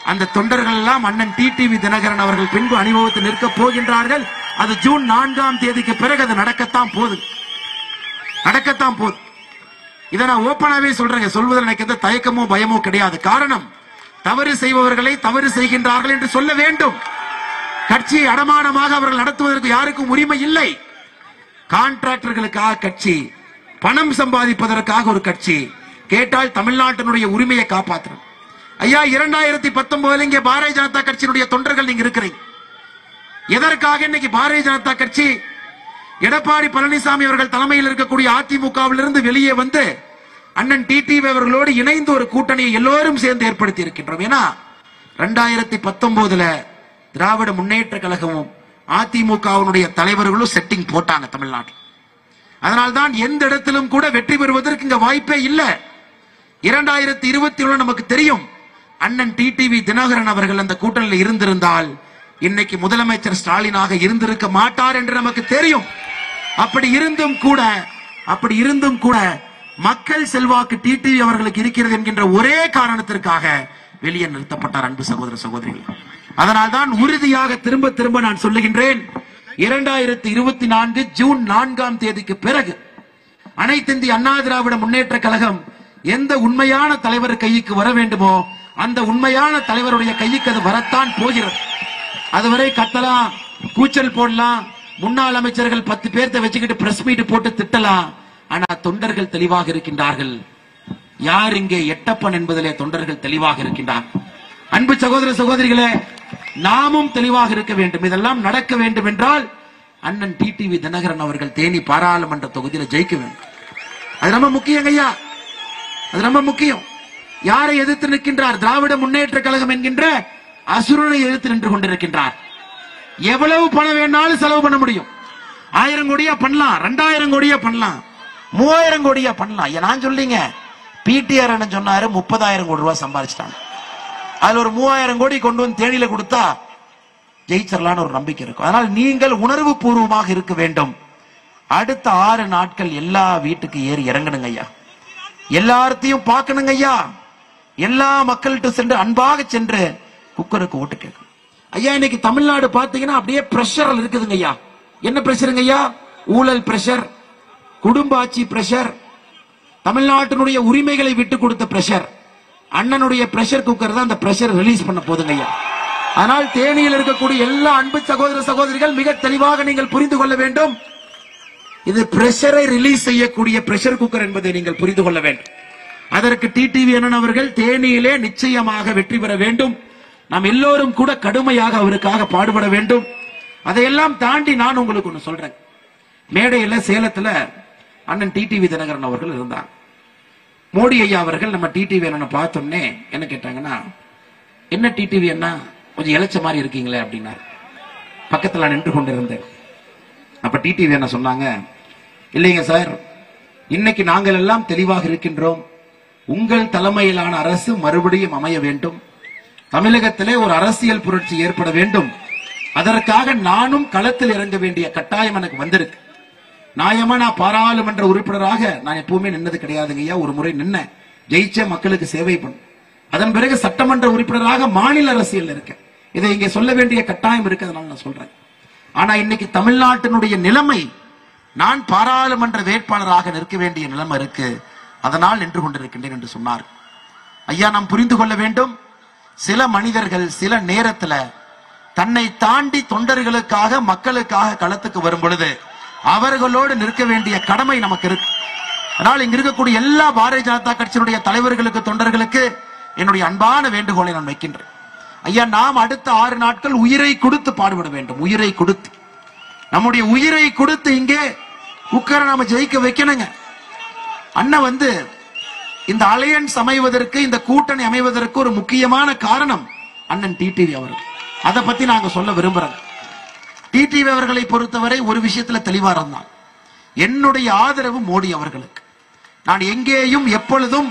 அந்த தொண்டர்கள் எல்லாம் அண்ணன் டிடிவி தினகரன் அவர்கள் பின்பு அணிவகுத்து நிற்க போகின்றார்கள். அது ஜூன் 4ஆம் தேதிக்கு பிறகு அது நடக்கத்தான் போகுது. இதை நான் ஓப்பனாவே சொல்றேன். சொல்வதில் எனக்கு எந்த தயக்கமோ பயமோ கிடையாது. காரணம், தவறு செய்பவர்களை தவறு செய்கின்றார்கள் என்று சொல்ல வேண்டும். கட்சியை அடமானமாக அவர்கள் நடத்துவதற்கு யாருக்கும் உரிமை இல்லை. கான்ட்ராக்டர்களுக்காக கட்சி, பணம் சம்பாதிப்பதற்காக ஒரு கட்சி. கேட்டால் தமிழ்நாட்டினுடைய உரிமையை காப்பாற்றணும். ஐயா, 2019 இங்கே பாரதிய ஜனதா கட்சியினுடைய தொண்டர்கள் நீங்க இருக்கிறீங்க. எதற்காக இன்னைக்கு பாரதிய ஜனதா கட்சி எடப்பாடி பழனிசாமி அவர்கள் தலைமையில் இருக்கக்கூடிய அதிமுகவிலிருந்து வெளியே வந்து அண்ணன் டிடிவி அவர்களோடு இணைந்து ஒரு கூட்டணியை எல்லோரும் சேர்ந்து ஏற்படுத்தி இருக்கின்றோம். ஏன்னா 2019 திராவிட முன்னேற்ற கழகமும் அதிமுகவினுடைய தலைவர்களும் செட்டிங் போட்டாங்க தமிழ்நாட்டில். அதனால்தான் எந்த இடத்திலும் கூட வெற்றி பெறுவதற்கு இங்க வாய்ப்பே இல்லை. 2021 நமக்கு தெரியும், அண்ணன் டிடிவி தினகரன் அவர்கள் அந்த கூட்டணியில் இருந்திருந்தால் இன்னைக்கு முதலமைச்சர் ஸ்டாலினாக இருந்திருக்க மாட்டார் என்று நமக்கு தெரியும். அப்படி இருந்தும் கூட மக்கள் செல்வாக்கு டிடிவி அவர்களுக்கு இருக்கிறது என்கின்ற ஒரே காரணத்திற்காக வெளியே நிறுத்தப்பட்டார். அன்பு சகோதர சகோதரிகள், அதனால்தான் உறுதியாக திரும்ப திரும்ப நான் சொல்லுகின்றேன், 2024 ஜூன் 4ஆம் தேதிக்கு பிறகு அனைத்து இந்திய அண்ணா திராவிட முன்னேற்ற கழகம் எந்த உண்மையான தலைவர் கைக்கு வர வேண்டுமோ அந்த உண்மையான தலைவருடைய கைக்கு அது வரத்தான் போகிறது. அதுவரை கத்தலாம், கூச்சல் போடலாம், முன்னாள் அமைச்சர்கள் 10 பேர்த்த வச்சுக்கிட்டு பிரஸ் மீட் போட்டு திட்டலாம். ஆனா தொண்டர்கள் தெளிவாக இருக்கின்றார்கள். யார் இங்கே எட்டப்பன் என்பதிலே தொண்டர்கள் தெளிவாக இருக்கின்றார். அன்பு சகோதர சகோதரிகளே, நாமும் தெளிவாக இருக்க வேண்டும். இதெல்லாம் நடக்க வேண்டும் என்றால் அண்ணன் டிடிவி தினகரன் அவர்கள் தேனி பாராளுமன்ற தொகுதியில் ஜெயிக்க வேண்டும். அது ரொம்ப முக்கியம் ஐயா, அது ரொம்ப முக்கியம். யாரை எதிர்த்து நிற்கின்றார்? திராவிட முன்னேற்ற கழகம் என்கின்ற அசுரனை எதிர்த்து நின்று கொண்டிருக்கின்றார். எவ்வளவு பணம் வேணாலும் செலவு பண்ண முடியும். 1000 கோடியா பண்ணலாம், 2000 கோடியா பண்ணலாம், 3000 கோடியா பண்ணலாம். நான் சொல்லிங்க, பிடிஆர் என்ன சொன்னாரு, 30,000 கோடி ரூபாய் சம்பாதிச்சிட்டாங்க. அதுல ஒரு 3000 கோடி கொண்டு வந்து தேனியில கொடுத்தா ஜெயிச்சிடலான்னு ஒரு நம்பிக்கை இருக்கும். அதனால் நீங்கள் உணர்வு பூர்வமாக இருக்க வேண்டும். அடுத்த 6 நாட்கள் எல்லா வீட்டுக்கு ஏறி இறங்கணுங்க ஐயா, எல்லாத்தையும் பார்க்கணுங்க ஐயா, எல்லா மக்கள்கிட்ட சென்று அன்பாக சென்று குக்கருக்கு ஓட்டு கேட்கணும் ஐயா. இன்னைக்கு தமிழ்நாடு பாத்தீங்கன்னா அப்படியே பிரஷர் இருக்குதுங்க ஐயா. என்ன பிரஷருங்க ஐயா? ஊழல் பிரஷர், குடும்ப ஆட்சி பிரஷர், தமிழ்நாட்டினுடைய உரிமைகளை விட்டு கொடுத்த பிரஷர். அண்ணனுடைய பிரஷர் குக்கர் தான் அந்த பிரஷர் ரிலீஸ் பண்ண போதுங்க ஐயா. ஆனால் தேனியில் இருக்கக்கூடிய எல்லா அன்பு சகோதர சகோதரிகள் மிக தெளிவாக நீங்கள் புரிந்து கொள்ள வேண்டும். இது பிரஷரை ரிலீஸ் செய்யக்கூடிய பிரஷர் குக்கர் என்பதை நீங்கள் புரிந்து கொள்ள வேண்டும். அதற்கு டிடிவி அண்ணன் அவர்கள் தேனியிலே நிச்சயமாக வெற்றி பெற வேண்டும். நாம் எல்லோரும் கூட கடுமையாக அவருக்காக பாடுபட வேண்டும். அதையெல்லாம் தாண்டி நான் உங்களுக்கு ஒன்று சொல்றேன். மேடையில சேலத்துல அண்ணன் டிடிவி தினகரன் அவர்கள் இருந்தாங்க. மோடி ஐயா அவர்கள் நம்ம டிடிவி அண்ணனை பார்த்தோன்னே என்ன கேட்டாங்கன்னா, என்ன டிடிவி அண்ணா கொஞ்சம் இளைச்ச மாதிரி இருக்கீங்களே அப்படின்னாரு. பக்கத்துல நின்று கொண்டிருந்தேன். அப்ப டிடிவி அண்ணா சொன்னாங்க, இல்லைங்க சார், இன்னைக்கு நாங்கள் எல்லாம் தெளிவாக இருக்கின்றோம். உங்கள் தலைமையிலான அரசு மறுபடியும் அமைய வேண்டும். தமிழகத்திலே ஒரு அரசியல் புரட்சி ஏற்பட வேண்டும். அதற்காக நானும் களத்தில் இறங்க வேண்டிய கட்டாயம் எனக்கு வந்திருக்கு. நியாயமா நான் பாராளுமன்ற உறுப்பினராக நான் எப்பவுமே நின்னது கிடையாதுங்க ஐயா. ஒரு முறை நின்ன, ஜெயிச்ச, மக்களுக்கு சேவை பண்ணும். அதன் பிறகு சட்டமன்ற உறுப்பினராக மாநில அரசியல் இருக்கேன். இதை இங்கே சொல்ல வேண்டிய கட்டாயம் இருக்கு, அதனால நான் சொல்றேன். ஆனா இன்னைக்கு தமிழ்நாட்டினுடைய நிலைமை, நான் பாராளுமன்ற வேட்பாளராக நிற்க வேண்டிய நிலைமை இருக்கு, அதனால் நின்று கொண்டிருக்கின்றேன் என்று சொன்னார். ஐயா, நாம் புரிந்து கொள்ள வேண்டும். சில மனிதர்கள் சில நேரத்துல தன்னை தாண்டி தொண்டர்களுக்காக மக்களுக்காக களத்துக்கு வரும் பொழுது அவர்களோடு நிற்க வேண்டிய கடமை நமக்கு இருக்கு. அதனால் இங்க இருக்கக்கூடிய எல்லா பாரதிய ஜனதா கட்சியினுடைய தலைவர்களுக்கு, தொண்டர்களுக்கு என்னுடைய அன்பான வேண்டுகோளை நான் வைக்கின்றேன். ஐயா, நாம் அடுத்த 6 நாட்கள் உயிரை கொடுத்து பாடுபட வேண்டும். உயிரை கொடுத்து, நம்முடைய உயிரை கொடுத்து இங்கே உட்கார நாம ஜெயிக்க வைக்கணுங்க. அண்ணன் இந்த அலையன்ஸ் அமைவதற்கு, இந்த கூட்டணி அமைவதற்கு ஒரு முக்கியமான காரணம் அண்ணன் டிடிவி அவர்கள். அதை பத்தி நாங்க சொல்ல விரும்புறோம். டிடிவி அவர்களை பொறுத்தவரை ஒரு விஷயத்துல தெளிவா இருந்தான். என்னுடைய ஆதரவு மோடி அவர்களுக்கு. நான் எங்கேயும் எப்பொழுதும்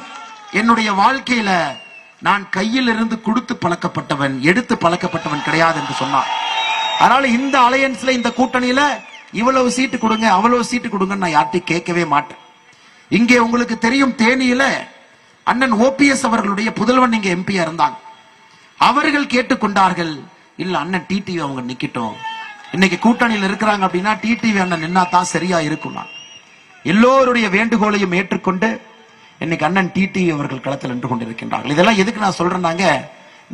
என்னுடைய வாழ்க்கையில நான் கையில் இருந்து கொடுத்து பழக்கப்பட்டவன், எடுத்து பழக்கப்பட்டவன் கிடையாது என்று சொன்னான். அதனால இந்த அலையன்ஸ்ல, இந்த கூட்டணியில இவ்வளவு சீட்டு கொடுங்க, அவ்வளவு சீட்டு கொடுங்க நான் யார்ட்டையும் கேட்கவே மாட்டேன். இங்கே உங்களுக்கு தெரியும், தேனியில அண்ணன் ஓபிஎஸ் அவர்களுடைய புதல்வன் இங்க எம்பியா இருந்தாங்க. அவர்கள் கேட்டுக்கொண்டார்கள், இல்ல அண்ணன் டிடிவி அவங்க நிக்கட்டும், இன்னைக்கு கூட்டணியில் இருக்கிறாங்க அப்படின்னா டிடிவி அண்ணன் நின்னா தான் சரியா இருக்கும். எல்லோருடைய வேண்டுகோளையும் ஏற்றுக்கொண்டு இன்னைக்கு அண்ணன் டிடிவி அவர்கள் களத்தில் நின்று கொண்டிருக்கின்றார்கள். இதெல்லாம் எதுக்கு நான் சொல்றேன்னாங்க,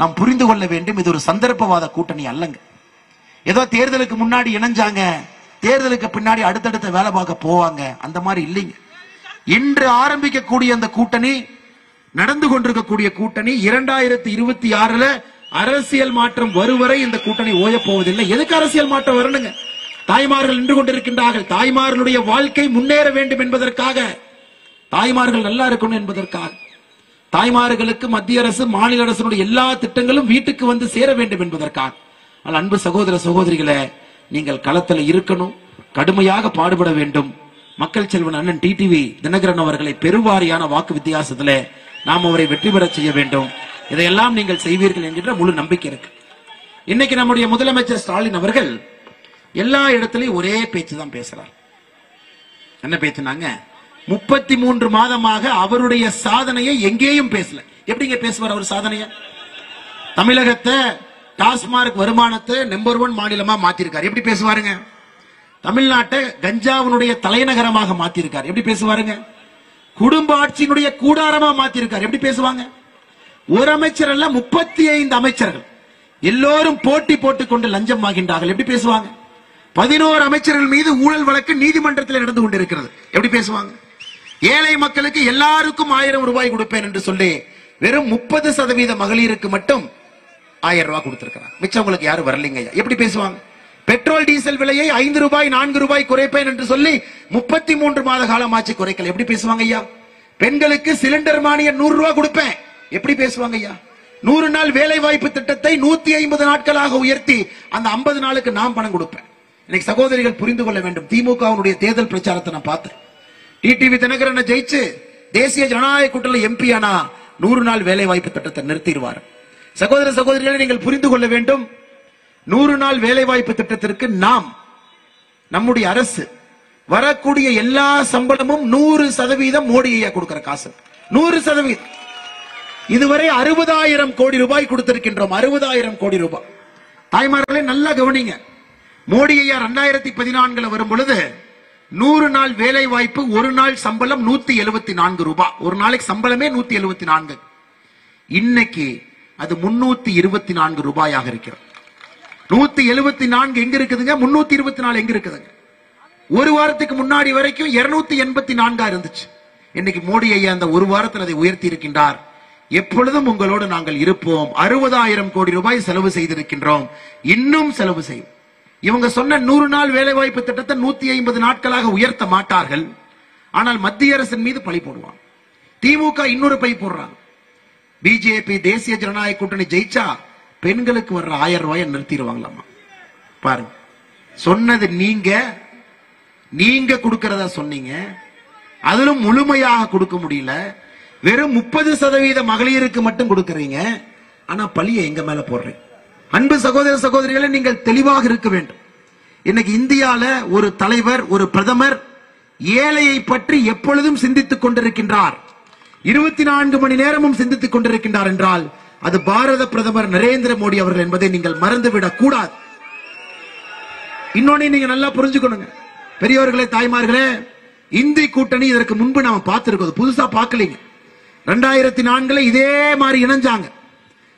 நாம் புரிந்து கொள்ள வேண்டும், இது ஒரு சந்தர்ப்பவாத கூட்டணி அல்லங்க. ஏதோ தேர்தலுக்கு முன்னாடி இணைஞ்சாங்க, தேர்தலுக்கு பின்னாடி அடுத்தடுத்த வேலை பார்க்க போவாங்க, அந்த மாதிரி இல்லைங்க. இன்று ஆரம்பிக்கக்கூடிய அந்த கூட்டணி, நடந்து கொண்டிருக்கக்கூடிய கூட்டணி 2026 அரசியல் மாற்றம் வருவரை இந்த கூட்டணி ஓய போவதில்லை. எதுக்கு அரசியல் மாற்றம் வரணுங்க? தாய்மார்கள் நின்று கொண்டிருக்கின்றார்கள். தாய்மார்களுடைய வாழ்க்கை முன்னேற வேண்டும் என்பதற்காக, தாய்மார்கள் நல்லா இருக்கணும் என்பதற்காக, தாய்மார்களுக்கு மத்திய அரசு, மாநில அரசுடைய எல்லா திட்டங்களும் வீட்டுக்கு வந்து சேர வேண்டும் என்பதற்காக. அன்பு சகோதர சகோதரிகளே, நீங்கள் களத்தில் இருக்கணும், கடுமையாக பாடுபட வேண்டும். மக்கள் செல்வன் அண்ணன் டிடிவி தினகரன் அவர்களை பெருவாரியான வாக்கு வித்தியாசத்திலே நாம் அவரை வெற்றி பெற செய்ய வேண்டும். இதையெல்லாம் நீங்கள் செய்வீர்கள் என்கின்ற முழு நம்பிக்கை இருக்கு. இன்னைக்கு நம்முடைய முதலமைச்சர் ஸ்டாலின் அவர்கள் எல்லா இடத்திலையும் ஒரே பேச்சு தான் பேசுறார். என்ன பேச்சுனாங்க, 33 மாதமாக அவருடைய சாதனையை எங்கேயும் பேசல. எப்படிங்க பேசுவார் அவர் சாதனைய? தமிழகத்தை டாஸ்மார்க் வருமானத்தை நம்பர் 1 மாநிலமா மாத்திருக்காரு. எப்படி பேசுவாருங்க? தமிழ்நாட்டை கஞ்சாவினுடைய தலைநகரமாக மாத்திருக்காரு. எப்படி பேசுவாருங்க? குடும்ப ஆட்சியினுடைய கூடாரமா மாத்திருக்காரு. எப்படி பேசுவாங்க? ஒரு அமைச்சர் அல்ல, 35 அமைச்சர்கள். எல்லோரும் போட்டி போட்டுக் கொண்டு லஞ்சம் வாங்கின்றார்கள். எப்படி பேசுவாங்க? 11 அமைச்சர்கள் மீது ஊழல் வழக்கு நீதிமன்றத்தில் நடந்து கொண்டிருக்கிறது. எப்படி பேசுவாங்க? ஏழை மக்களுக்கு எல்லாருக்கும் 1000 ரூபாய் கொடுப்பேன் என்று சொல்லி வெறும் 30% மகளிருக்கு மட்டும் 1000 ரூபாய் கொடுத்திருக்கிறார். மிச்சவங்களுக்கு யாரும் வரலீங்க. எப்படி பேசுவாங்க? பெட்ரோல் டீசல் விலையை 5 ரூபாய் 4 ரூபாய் குறைப்பேன் என்று சொல்லி 33 மாத காலமாச்சு குறைக்கல. எப்படி பேசுவாங்க ஐயா? பெண்களுக்கு சிலிண்டர் மானியம் 100 ரூபாய் கொடுப்பேன். எப்படி பேசுவாங்க ஐயா? 100 நாள் வேலை வாய்ப்பு திட்டத்தை 150 நாட்களாக உயர்த்தி அந்த 50 நாளுக்கு நான் பணம் கொடுப்பேன். இன்னைக்கு சகோதரிகள் புரிந்து கொள்ள வேண்டும். திமுகவுடைய தேர்தல் பிரச்சாரத்தை நான் பார்த்தேன். டிடிவி தினகரன் ஜெயிச்சு தேசிய ஜனநாயக கூட்டணியில் எம்பி ஆனா 100 நாள் வேலை வாய்ப்பு திட்டத்தை நிறுத்திடுவார். சகோதர சகோதரிகளை நீங்கள் புரிந்து கொள்ள வேண்டும். 100 நாள் வேலை வாய்ப்பு திட்டத்திற்கு நாம் நம்முடைய அரசு வரக்கூடிய எல்லா சம்பளமும் 100% மோடி ஐயா கொடுக்கிற காசு 100%. இதுவரை 60,000 கோடி ரூபாய் கொடுத்திருக்கின்றோம். 60,000 கோடி ரூபாய். தாய்மார்களே நல்லா கவனிங்க. மோடி ஐயா 2014 வரும் பொழுது 100 நாள் வேலை வாய்ப்பு, ஒரு நாள் சம்பளம் 174 ரூபாய். ஒரு நாளைக்கு சம்பளமே 174. இன்னைக்கு அது 324 ரூபாயாக இருக்கிறது. 174 எங்க இருக்குதுங்க? 324 எங்க இருக்குதுங்க? ஒரு வாரத்துக்கு முன்னாடி வரைக்கும் 284 இருந்துச்சு. இன்னைக்கு மோடி ஐயா அந்த ஒரு வாரத்தில் அதை உயர்த்தி இருக்கின்றார். எப்பொழுதும் உங்களோடு நாங்கள் இருப்போம். 60,000 கோடி ரூபாய் செலவு செய்திருக்கின்றோம். இன்னும் செலவு செய்யும். இவங்க சொன்ன 100 நாள் வேலை வாய்ப்பு திட்டத்தை 150 நாட்களாக உயர்த்த மாட்டார்கள். ஆனால் மத்திய அரசின் மீது பழி போடுவாங்க. திமுக இன்னொரு பழி போடுறாங்க. பிஜேபி தேசிய ஜனநாயக கூட்டணி ஜெயிச்சா பெண்களுக்கு வர்ற 1000 ரூபாயை நிறுத்திடுவாங்களாமா. பாருங்க, சொன்னது நீங்க கொடுக்கிறதா சொன்னீங்க. அதிலும் முழுமையாக கொடுக்க முடியல. வெறும் 30% மகளிருக்கு மட்டும் கொடுக்கறீங்க. ஆனா பழிய எங்க மேல போடுறீங்க? அன்பு சகோதர சகோதரிகளை நீங்கள் தெளிவாக இருக்க வேண்டும். இன்னைக்கு இந்தியால ஒரு தலைவர், ஒரு பிரதமர் ஏழையை பற்றி எப்பொழுதும் சிந்தித்துக் கொண்டிருக்கின்றார். 24 மணி நேரமும் சிந்தித்துக் கொண்டிருக்கின்றார் என்றால் அது பாரத பிரதமர் நரேந்திர மோடி அவர்கள் என்பதை நீங்கள் மறந்துவிடக் கூடாது. இன்னொன்னு நீங்க நல்லா புரிஞ்சுக்கணுங்க. பெரியவர்களே, தாய்மார்களே, இந்தி கூட்டணி இதற்கு முன்பு நாம பார்த்திருக்கோம். புதுசா பார்க்கலீங்க. 2004 இதே மாதிரி இணைஞ்சாங்க.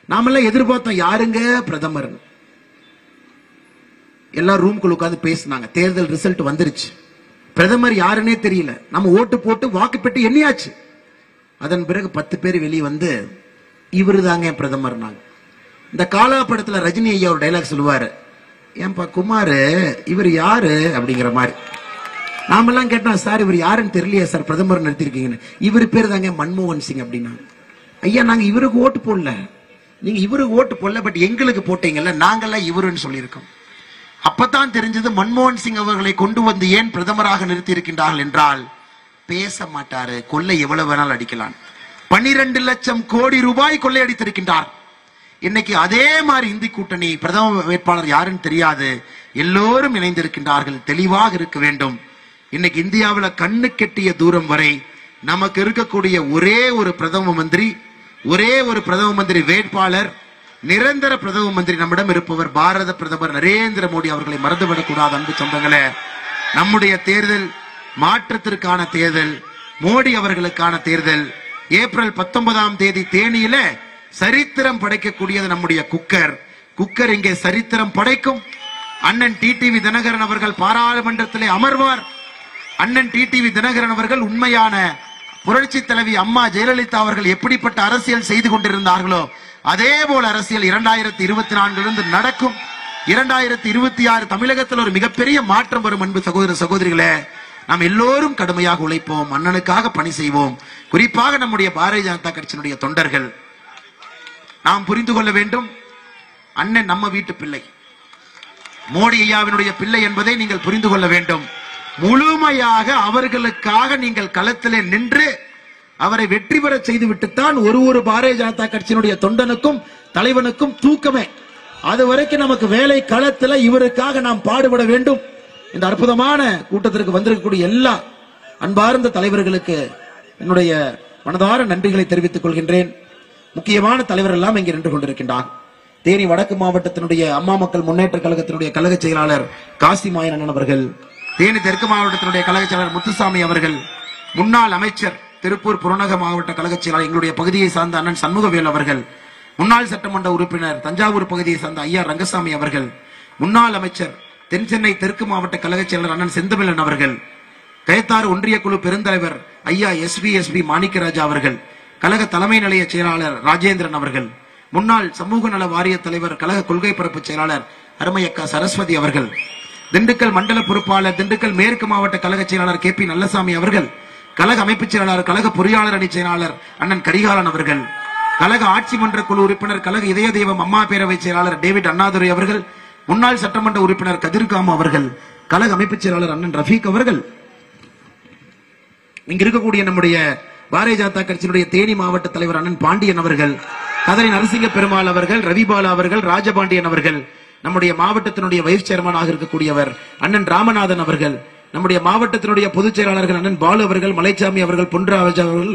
நாமெல்லாம் எதிர்பார்த்தோம் யாருங்க பிரதமர். எல்லாம் ரூம்குள்ள உட்கார்ந்து பேசினாங்க. தேர்தல் ரிசல்ட் வந்துருச்சு. பிரதமர் யாருன்னே தெரியல. நம்ம ஓட்டு போட்டு வாக்கு பெட்டி எண்ணியாச்சு. அதன் பிறகு 10 பேர் வெளியே வந்து இவரு தாங்க பிரதமர். இந்த காலா படத்துல ரஜினி ஐயா ஒரு டைலாக் சொல்லுவாரு, ஏன்பா குமாரு இவர் யாரு அப்படிங்கிற மாதிரி. நாமெல்லாம் கேட்டோம், சார் இவர் யாருன்னு தெரியலையா சார், பிரதமர் நிறுத்திருக்கீங்கன்னு. இவர் பேர் தாங்க மன்மோகன் சிங் அப்படின்னா. ஐயா நாங்க இவருக்கு ஓட்டு போடல, நீங்க இவருக்கு ஓட்டு போடல, பட் எங்களுக்கு போட்டீங்கல்ல, நாங்கெல்லாம் இவருன்னு சொல்லியிருக்கோம். அப்பதான் தெரிஞ்சது மன்மோகன் சிங் அவர்களை கொண்டு வந்து ஏன் பிரதமராக நிறுத்தி இருக்கின்றார்கள் என்றால், பேச மாட்டாரு, கொள்ளை எவ்வளவு வேணாலும் அடிக்கலாம். 12 லட்சம் கோடி ரூபாய் கொள்ளையடித்திருக்கின்றார். இன்னைக்கு அதே மாதிரி இந்தி கூட்டணி பிரதம வேட்பாளர் யாருன்னு தெரியாது, எல்லோரும் இணைந்திருக்கின்றார்கள். தெளிவாக இருக்க வேண்டும். இன்னைக்கு இந்தியாவில் கண்ணு கெட்டிய தூரம் வரை நமக்கு இருக்கக்கூடிய ஒரே ஒரு பிரதம மந்திரி, ஒரே ஒரு பிரதம மந்திரி வேட்பாளர், நிரந்தர பிரதம மந்திரி நம்மிடம் இருப்பவர் பாரத பிரதமர் நரேந்திர மோடி அவர்களை மறந்துவிடக் கூடாது. அன்பு சொந்தங்களே, நம்முடைய தேர்தல் மாற்றத்திற்கான தேர்தல், மோடி அவர்களுக்கான தேர்தல். ஏப்ரல் 19ஆம் தேதி தேனியில சரித்திரம் படைக்கக்கூடியது நம்முடைய குக்கர் இங்கே சரித்திரம் படைக்கும். அண்ணன் டிடிவி தினகரன் அவர்கள் பாராளுமன்றத்திலே அமர்வார். அண்ணன் டிடிவி தினகரன் அவர்கள் உண்மையான புரட்சி தலைவி அம்மா ஜெயலலிதா அவர்கள் எப்படிப்பட்ட அரசியல் செய்து கொண்டிருந்தார்களோ அதே போல அரசியல் 2024 நடக்கும். 2026 தமிழகத்தில் ஒரு மிகப்பெரிய மாற்றம் வரும். அன்பு சகோதர சகோதரிகளே, நாம் எல்லோரும் கடுமையாக உழைப்போம், அண்ணனுக்காக பணி செய்வோம். குறிப்பாக நம்முடைய பாரதிய ஜனதா கட்சியினுடைய தொண்டர்கள் நாம் புரிந்து கொள்ள வேண்டும். அண்ணன் நம்ம வீட்டு பிள்ளை, மோடி ஐயாவினுடைய பிள்ளை என்பதை நீங்கள் புரிந்து கொள்ள வேண்டும். முழுமையாக அவர்களுக்காக நீங்கள் களத்திலே நின்று அவரை வெற்றி பெற செய்து விட்டுத்தான் ஒரு பாரதிய ஜனதா கட்சியினுடைய தொண்டனுக்கும் தலைவனுக்கும் தூக்கமே. அது வரைக்கும் நமக்கு வேலை களத்தில் இவருக்காக நாம் பாடுபட வேண்டும். இந்த அற்புதமான கூட்டத்திற்கு வந்திருக்கக்கூடிய எல்லா அன்பார்ந்த தலைவர்களுக்கு என்னுடைய மனதார நன்றிகளை தெரிவித்துக் கொள்கின்றேன். முக்கியமான தலைவர் எல்லாம் இங்கே நின்று கொண்டிருக்கின்றார். தேனி வடக்கு மாவட்டத்தினுடைய அம்மா மக்கள் முன்னேற்ற கழகத்தினுடைய கழக செயலாளர் காசிமாயன் அவர்கள், தேனி தெற்கு மாவட்டத்தினுடைய கழக செயலாளர் முத்துசாமி அவர்கள், முன்னாள் அமைச்சர் திருப்பூர் புறநகர் மாவட்ட கழக செயலாளர் எங்களுடைய பகுதியை சார்ந்த அண்ணன் சண்முகவேல் அவர்கள், முன்னாள் சட்டமன்ற உறுப்பினர் தஞ்சாவூர் பகுதியை சார்ந்த ஐயா ரங்கசாமி அவர்கள், முன்னாள் அமைச்சர் தென் சென்னை தெற்கு மாவட்ட கழக செயலர் அண்ணன் செந்தமிழன் அவர்கள், கயத்தாறு ஒன்றிய குழு பெருந்தலைவர் ஐயா எஸ்பி மாணிக்கராஜா அவர்கள், கழக தலைமை நிலைய செயலாளர் ராஜேந்திரன் அவர்கள், முன்னாள் சமூக நல வாரிய தலைவர் கழக கொள்கை பரப்பு செயலாளர் அருமையக்கா சரஸ்வதி அவர்கள், திண்டுக்கல் மண்டல பொறுப்பாளர் திண்டுக்கல் மேற்கு மாவட்ட கழக செயலாளர் KP நல்லசாமி அவர்கள், கழக அமைப்பு செயலாளர் கழக பொறியாளர் அணி செயலாளர் அண்ணன் கரிகாலன் அவர்கள், கழக ஆட்சி மன்ற குழு உறுப்பினர் கழக இதய தெய்வம் அம்மா பேரவை செயலாளர் டேவிட் அண்ணாதுரை அவர்கள், முன்னாள் சட்டமன்ற உறுப்பினர் கதிர்காமு அவர்கள், கழக அமைப்பு செயலாளர் அண்ணன் ரஃபீக் அவர்கள், இங்க இருக்கக்கூடிய நம்முடைய பாரதிய ஜனதா கட்சியினுடைய தேனி மாவட்ட தலைவர் அண்ணன் பாண்டியன் அவர்கள், கதறி நரசிங்க பெருமாள் அவர்கள், ரவிபாலா அவர்கள், ராஜபாண்டியன் அவர்கள், நம்முடைய மாவட்டத்தினுடைய வைஸ் சேர்மனாக இருக்கக்கூடியவர் அண்ணன் ராமநாதன் அவர்கள், நம்முடைய மாவட்டத்தினுடைய பொதுச் செயலாளர்கள் அண்ணன் பாலு அவர்கள், மலைச்சாமி அவர்கள், பொன்ராஜ் அவர்கள்,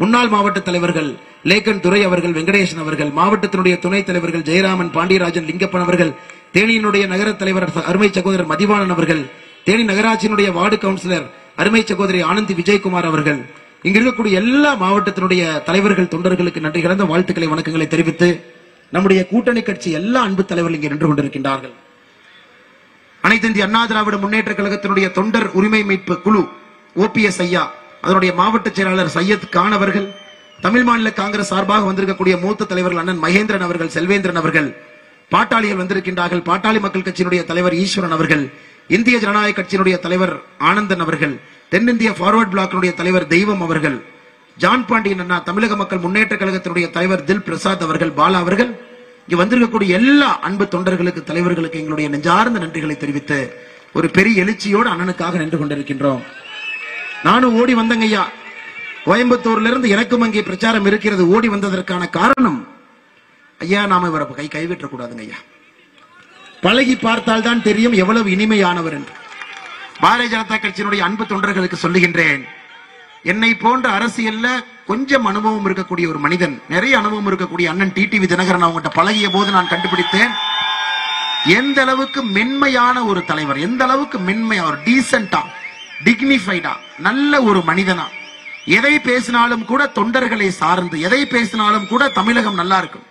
முன்னாள் மாவட்ட தலைவர்கள் லேக்கன் துரை அவர்கள், வெங்கடேசன் அவர்கள், மாவட்டத்தினுடைய துணைத் தலைவர்கள் ஜெயராமன், பாண்டியராஜன், லிங்கப்பன் அவர்கள், தேனியினுடைய நகர தலைவர் அருமை சகோதரர் மதிவாணன் அவர்கள், தேனி நகராட்சியினுடைய வார்டு கவுன்சிலர் அருமை சகோதரி ஆனந்தி விஜயகுமார் அவர்கள், இங்க இருக்கக்கூடிய எல்லா மாவட்டத்தினுடைய தலைவர்கள் தொண்டர்களுக்கு நன்றி கலந்த வாழ்த்துக்களை வணக்கங்களை தெரிவித்து, நம்முடைய கூட்டணி கட்சி எல்லா அன்பு தலைவர்கள் இங்கே நின்று கொண்டிருக்கின்றார்கள். அனைத்து இந்திய அண்ணா திராவிட முன்னேற்ற கழகத்தினுடைய தொண்டர் உரிமை மீட்பு குழு OPS ஐயா, அதனுடைய மாவட்ட செயலாளர் சையத் கான் அவர்கள், தமிழ் மாநில காங்கிரஸ் சார்பாக வந்திருக்கக்கூடிய மூத்த தலைவர்கள் அண்ணன் மகேந்திரன் அவர்கள், செல்வேந்திரன் அவர்கள், பாட்டாளிகள் வந்திருக்கின்றார்கள். பாட்டாளி மக்கள் கட்சியினுடைய தலைவர் ஈஸ்வரன் அவர்கள், இந்திய ஜனநாயக கட்சியினுடைய தலைவர் ஆனந்தன் அவர்கள், தென்னிந்திய ஃபார்வர்ட் பிளாக்கினுடைய தலைவர் தெய்வம் அவர்கள், ஜான் பாண்டியன் அண்ணா, தமிழக மக்கள் முன்னேற்ற கழகத்தினுடைய தலைவர் தில் பிரசாத் அவர்கள், பாலா அவர்கள், இங்க வந்திருக்கக்கூடிய எல்லா அன்பு தொண்டர்களுக்கு தலைவர்களுக்கு எங்களுடைய நெஞ்சார்ந்த நன்றிகளை தெரிவித்து ஒரு பெரிய எழுச்சியோடு அண்ணனுக்காக நின்று கொண்டிருக்கின்றோம். நானும் ஓடி வந்தங்க ஐயா, கோயம்புத்தூர்ல இருந்து எனக்கும் அங்கே பிரச்சாரம் இருக்கிறது. ஓடி வந்ததற்கான காரணம் ஐயா, நாம இவரை கைவிட்ட கூடாதுங்க ஐயா. பழகி பார்த்தால் தான் தெரியும் எவ்வளவு இனிமையானவர் என்று. பாரதிய ஜனதா கட்சியினுடைய அன்பு தொண்டர்களுக்கு சொல்லுகின்றேன், என்னை போன்ற அரசியல்ல கொஞ்சம் அனுபவம் இருக்கக்கூடிய ஒரு மனிதன், நிறைய அனுபவம் இருக்கக்கூடிய அண்ணன் டிடிவி தினகரன் அவங்ககிட்ட பழகிய போது நான் கண்டுபிடித்தேன் எந்த அளவுக்கு மென்மையான ஒரு தலைவர், எந்த அளவுக்கு மென்மையா, ஒரு டீசென்டா, டிக்னிஃபைடா, நல்ல ஒரு மனிதனா, எதை பேசினாலும் கூட தொண்டர்களை சார்ந்து, எதை பேசினாலும் கூட தமிழகம் நல்லா இருக்கும்.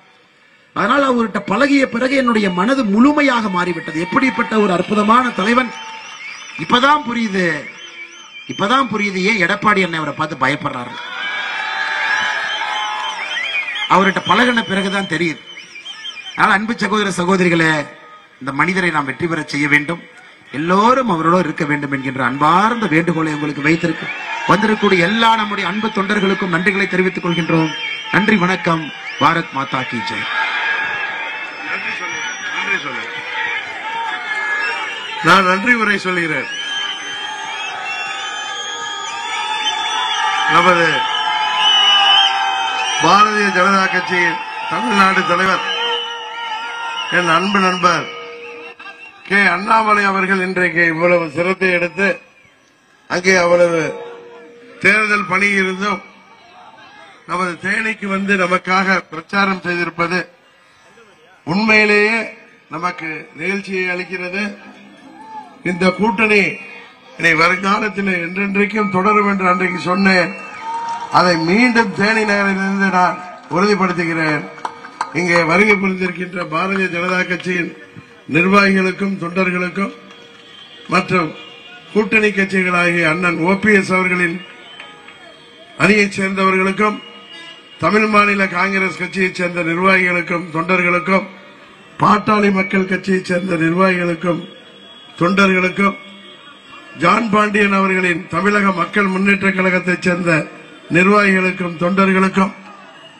அதனால் அவர்கிட்ட பழகிய பிறகு என்னுடைய மனது முழுமையாக மாறிவிட்டது. எப்படிப்பட்ட ஒரு அற்புதமான தலைவன். இப்பதான் புரியுது ஏன் எடப்பாடி அண்ணன் அவரை பார்த்து பயப்படுறாரு. அவர்கிட்ட பழகின பிறகுதான் தெரியுது. அதனால அன்பு சகோதர சகோதரிகளே, இந்த மனிதரை நாம் வெற்றி பெற செய்ய வேண்டும், எல்லோரும் அவரோடு இருக்க வேண்டும் என்கின்ற அன்பார்ந்த வேண்டுகோளை உங்களுக்கு வைத்திருக்கு வந்திருக்கக்கூடிய எல்லா நம்முடைய அன்பு தொண்டர்களுக்கும் நன்றிகளை தெரிவித்துக் கொள்கின்றோம். நன்றி, வணக்கம். பாரத் மாதா கி ஜெய். நான் நன்றி உரை சொல்கிறேன். நமது பாரதிய ஜனதா கட்சியின் தமிழ்நாடு தலைவர் என் அன்பு நண்பர் கே அண்ணாமலை அவர்கள் இன்றைக்கு இவ்வளவு சிரத்தை எடுத்து அங்கே அவ்வளவு தேர்தல் பணி இருந்தும் நமது தேனிக்கு வந்து நமக்காக பிரச்சாரம் செய்திருப்பது உண்மையிலேயே நமக்கு நிகழ்ச்சியை அளிக்கிறது. இந்த கூட்டணி வருங்காலத்தில் என்றென்றைக்கும் தொடரும் என்று அன்றைக்கு சொன்னேன். அதை மீண்டும் தேனி நகரிலிருந்து நான் உறுதிப்படுத்துகிறேன். இங்கே வருகை புரிந்திருக்கின்ற பாரதிய ஜனதா கட்சியின் நிர்வாகிகளுக்கும் தொண்டர்களுக்கும் மற்றும் கூட்டணி கட்சிகளாகிய அண்ணன் OPS அவர்களின் அணியைச் சேர்ந்தவர்களுக்கும் தமிழ் மாநில காங்கிரஸ் கட்சியைச் சேர்ந்த நிர்வாகிகளுக்கும் தொண்டர்களுக்கும் பாட்டாளி மக்கள் கட்சியைச் சேர்ந்த நிர்வாகிகளுக்கும் தொண்டர்களுக்கும் ஜான் பாண்டியன் அவர்களின் தமிழக மக்கள் முன்னேற்ற கழகத்தைச் சேர்ந்த நிர்வாகிகளுக்கும் தொண்டர்களுக்கும்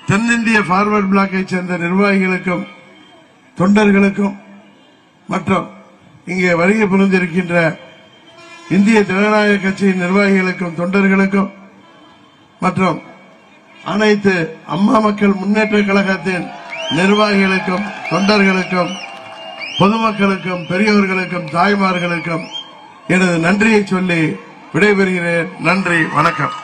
தென்னிந்திய ஃபார்வர்ட் பிளாக்கை சேர்ந்த நிர்வாகிகளுக்கும் தொண்டர்களுக்கும் மற்றும் இங்கே வருகை புரிந்திருக்கின்ற இந்திய ஜனநாயக கட்சியின் நிர்வாகிகளுக்கும் தொண்டர்களுக்கும் மற்றும் அனைத்து அம்மா மக்கள் முன்னேற்ற கழகத்தின் நிர்வாகிகளுக்கும் தொண்டர்களுக்கும் பொதுமக்களுக்கும் பெரியவர்களுக்கும் தாய்மார்களுக்கும் எனது நன்றியை சொல்லி விடைபெறுகிறேன். நன்றி, வணக்கம்.